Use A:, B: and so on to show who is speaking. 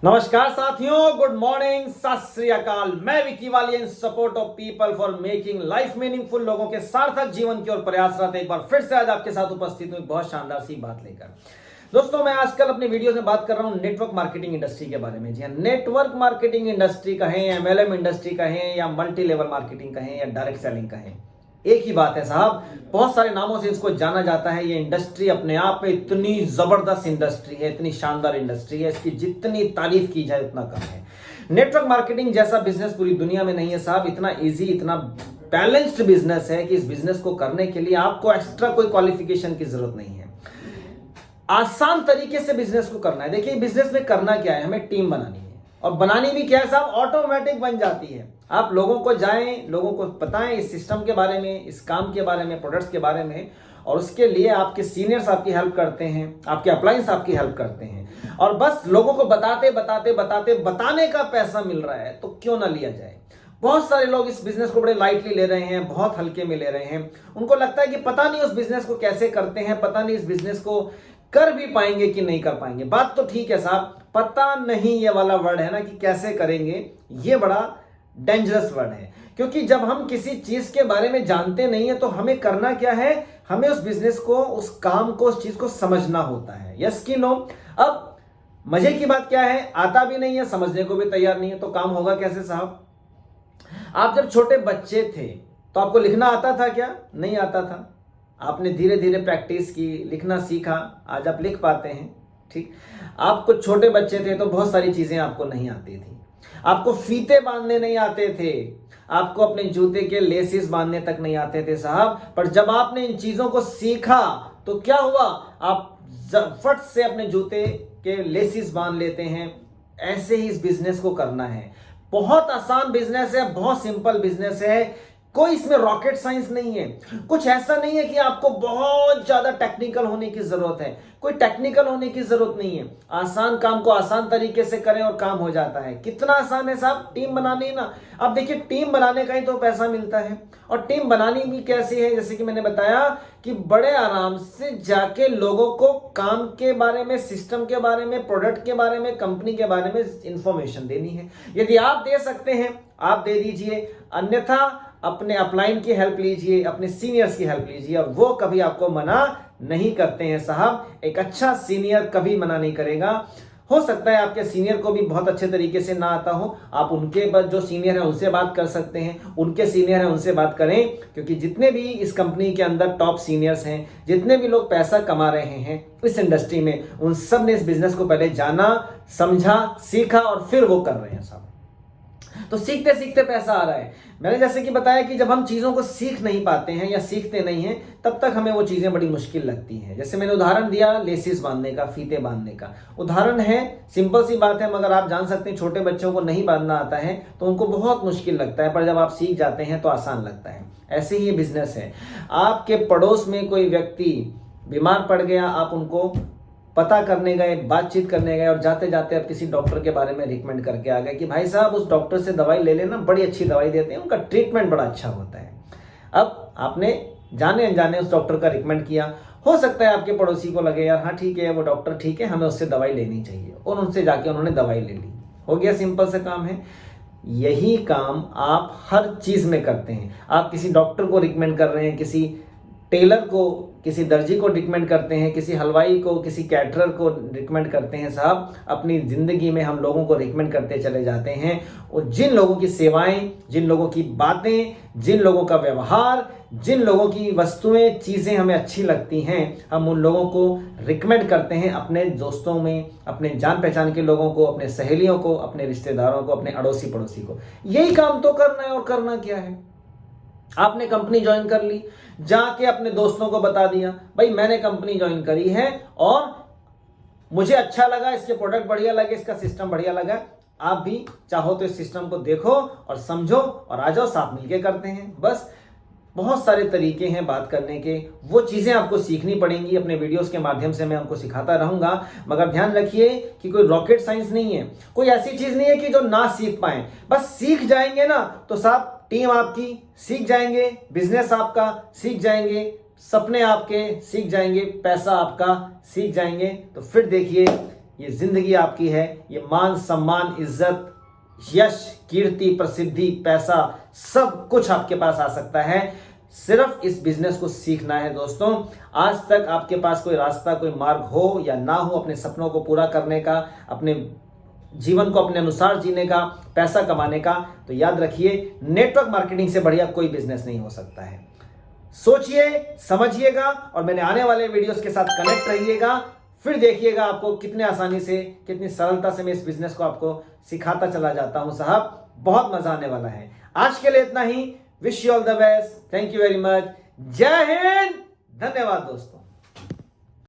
A: नमस्कार साथियों, good morning, सत श्री अकाल। मैं विकी वाली इन support of people for making life meaningful, लोगों के सार्थक जीवन की ओर प्रयासरत एक बार फिर से आज आपके साथ उपस्थित हूं एक बहुत शानदार सी बात लेकर। दोस्तों, मैं आजकल अपने वीडियो में बात कर रहा हूं नेटवर्क मार्केटिंग इंडस्ट्री के बारे में। जी हाँ, नेटवर्क मार्केटिंग इंडस्ट्री कहें, एमएलएम इंडस्ट्री कहें, या मल्टी लेवल मार्केटिंग कहें, या डायरेक्ट सेलिंग कहें, एक ही बात है साहब। बहुत सारे नामों से इसको जाना जाता है। ये इंडस्ट्री अपने आप में इतनी जबरदस्त इंडस्ट्री है, इतनी शानदार इंडस्ट्री है, इसकी जितनी तारीफ की जाए उतना कम है। नेटवर्क मार्केटिंग जैसा बिजनेस पूरी दुनिया में नहीं है साहब। इतना इजी, इतना बैलेंस्ड बिजनेस है कि इस बिजनेस को करने के लिए आपको एक्स्ट्रा कोई क्वालिफिकेशन की जरूरत नहीं है। आसान तरीके से बिजनेस को करना है। देखिए, बिजनेस में करना क्या है, हमें टीम बनानी है, और बनानी भी क्या है साहब, ऑटोमेटिक बन जाती है। आप लोगों को जाएं, लोगों को बताएं इस सिस्टम के बारे में, इस काम के बारे में, प्रोडक्ट्स के बारे में, और उसके लिए आपके सीनियर्स आपकी हेल्प करते हैं, आपके अप्लायंस आपकी हेल्प करते हैं, और बस लोगों को बताते बताते बताते बताने का पैसा मिल रहा है तो क्यों ना लिया जाए। बहुत सारे लोग इस बिजनेस को बड़े लाइटली ले रहे हैं, बहुत हल्के में ले रहे हैं। उनको लगता है कि पता नहीं उस बिजनेस को कैसे करते हैं, पता नहीं इस बिजनेस को कर भी पाएंगे कि नहीं कर पाएंगे। बात तो ठीक है साहब, पता नहीं ये वाला वर्ड है ना कि कैसे करेंगे, ये बड़ा डेंजरस वर्ड है। क्योंकि जब हम किसी चीज के बारे में जानते नहीं है तो हमें करना क्या है, हमें उस बिजनेस को, उस काम को, उस चीज को समझना होता है। यस कि नो? अब मजे की बात क्या है, आता भी नहीं है, समझने को भी तैयार नहीं है, तो काम होगा कैसे साहब? आप जब छोटे बच्चे थे तो आपको लिखना आता था क्या? नहीं आता था। आपने धीरे धीरे प्रैक्टिस की, लिखना सीखा, आज आप लिख पाते हैं। ठीक, आप कुछ छोटे बच्चे थे तो बहुत सारी चीजें आपको नहीं आती थी। आपको फीते बांधने नहीं आते थे, आपको अपने जूते के लेसिस बांधने तक नहीं आते थे साहब। पर जब आपने इन चीजों को सीखा तो क्या हुआ, आप फट से अपने जूते के लेसिस बांध लेते हैं। ऐसे ही इस बिजनेस को करना है। बहुत आसान बिजनेस है, बहुत सिंपल बिजनेस है। कोई इसमें रॉकेट साइंस नहीं है। कुछ ऐसा नहीं है कि आपको बहुत ज्यादा टेक्निकल होने की जरूरत है। कोई टेक्निकल होने की जरूरत नहीं है। आसान काम को आसान तरीके से करें और काम हो जाता है। कितना आसान है साहब, टीम बनानी है ना। अब देखिए, टीम बनाने का ही तो पैसा मिलता है, और टीम बनानी भी कैसी है, जैसे कि मैंने बताया कि बड़े आराम से जाके लोगों को काम के बारे में, सिस्टम के बारे में, प्रोडक्ट के बारे में, कंपनी के बारे में इंफॉर्मेशन देनी है। यदि आप दे सकते हैं आप दे दीजिए, अन्यथा अपने अपलाइन की हेल्प लीजिए, अपने सीनियर्स की हेल्प लीजिए, और वो कभी आपको मना नहीं करते हैं साहब। एक अच्छा सीनियर कभी मना नहीं करेगा। हो सकता है आपके सीनियर को भी बहुत अच्छे तरीके से ना आता हो, आप उनके बाद जो सीनियर है उनसे बात कर सकते हैं, उनके सीनियर है उनसे बात करें। क्योंकि जितने भी इस कंपनी के अंदर टॉप सीनियर्स हैं, जितने भी लोग पैसा कमा रहे हैं इस इंडस्ट्री में, उन सब ने इस बिजनेस को पहले जाना, समझा, सीखा, और फिर वो कर रहे हैं साहब। तो सीखते सीखते पैसा आ रहा है। मैंने जैसे कि बताया कि जब हम चीजों को सीख नहीं पाते हैं या सीखते नहीं हैं, तब तक हमें वो चीजें बड़ी मुश्किल लगती हैं। जैसे मैंने उदाहरण दिया लेसिस बांधने का, फीते बांधने का उदाहरण है, सिंपल सी बात है, मगर आप जान सकते हैं छोटे बच्चों को नहीं बांधना आता है तो उनको बहुत मुश्किल लगता है, पर जब आप सीख जाते हैं तो आसान लगता है। ऐसे ही ये बिजनेस है। आपके पड़ोस में कोई व्यक्ति बीमार पड़ गया, आप उनको पता करने गए, बातचीत करने गए, और जाते जाते आप किसी डॉक्टर के बारे में रिकमेंड करके आ गए कि भाई साहब उस डॉक्टर से दवाई ले लेना, बड़ी अच्छी दवाई देते हैं, उनका ट्रीटमेंट बड़ा अच्छा होता है। अब आपने जाने अनजाने उस डॉक्टर का रिकमेंड किया। हो सकता है आपके पड़ोसी को लगे यार हाँ ठीक है, वो डॉक्टर ठीक है, हमें उससे दवाई लेनी चाहिए, और उनसे जाके उन्होंने दवाई ले ली। हो गया, सिंपल सा काम है। यही काम आप हर चीज में करते हैं। आप किसी डॉक्टर को रिकमेंड कर रहे हैं, किसी टेलर को, किसी दर्जी को रिकमेंड करते हैं, किसी हलवाई को, किसी कैटरर को रिकमेंड करते हैं साहब। अपनी जिंदगी में हम लोगों को रिकमेंड करते चले जाते हैं, और जिन लोगों की सेवाएं, जिन लोगों की बातें, जिन लोगों का व्यवहार, जिन लोगों की वस्तुएं, चीजें हमें अच्छी लगती हैं, हम उन लोगों को रिकमेंड करते हैं अपने दोस्तों में, अपने जान पहचान के लोगों को, अपने सहेलियों को, अपने रिश्तेदारों को, अपने अड़ोसी पड़ोसी को। यही काम तो करना है। और करना क्या है, आपने कंपनी ज्वाइन कर ली, जाके अपने दोस्तों को बता दिया भाई मैंने कंपनी ज्वाइन करी है और मुझे अच्छा लगा, इसके प्रोडक्ट बढ़िया लगे, इसका सिस्टम बढ़िया लगा। आप भी चाहो तो इस सिस्टम को देखो और समझो और आ जाओ, साथ मिलके करते हैं। बस बहुत सारे तरीके हैं बात करने के, वो चीजें आपको सीखनी पड़ेंगी। अपने वीडियोस के माध्यम से मैं आपको सिखाता रहूंगा, मगर ध्यान रखिए कि कोई रॉकेट साइंस नहीं है, कोई ऐसी चीज नहीं है कि जो ना सीख पाए। बस सीख जाएंगे ना तो साहब टीम आपकी सीख जाएंगे, बिजनेस आपका सीख जाएंगे, सपने आपके सीख जाएंगे, पैसा आपका सीख जाएंगे। तो फिर देखिए ये जिंदगी आपकी है, ये मान सम्मान इज्जत यश कीर्ति प्रसिद्धि पैसा सब कुछ आपके पास आ सकता है। सिर्फ इस बिजनेस को सीखना है दोस्तों। आज तक आपके पास कोई रास्ता कोई मार्ग हो या ना हो अपने सपनों को पूरा करने का, अपने जीवन को अपने अनुसार जीने का, पैसा कमाने का, तो याद रखिए नेटवर्क मार्केटिंग से बढ़िया कोई बिजनेस नहीं हो सकता है। सोचिए समझिएगा और मैंने आने वाले वीडियोस के साथ कनेक्ट रहिएगा। फिर देखिएगा आपको कितने आसानी से कितनी सरलता से मैं इस बिजनेस को आपको सिखाता चला जाता हूं साहब। बहुत मजा आने वाला है। आज के लिए इतना ही। Wish you all the best. Thank you very much. जय हिंद। धन्यवाद दोस्तों।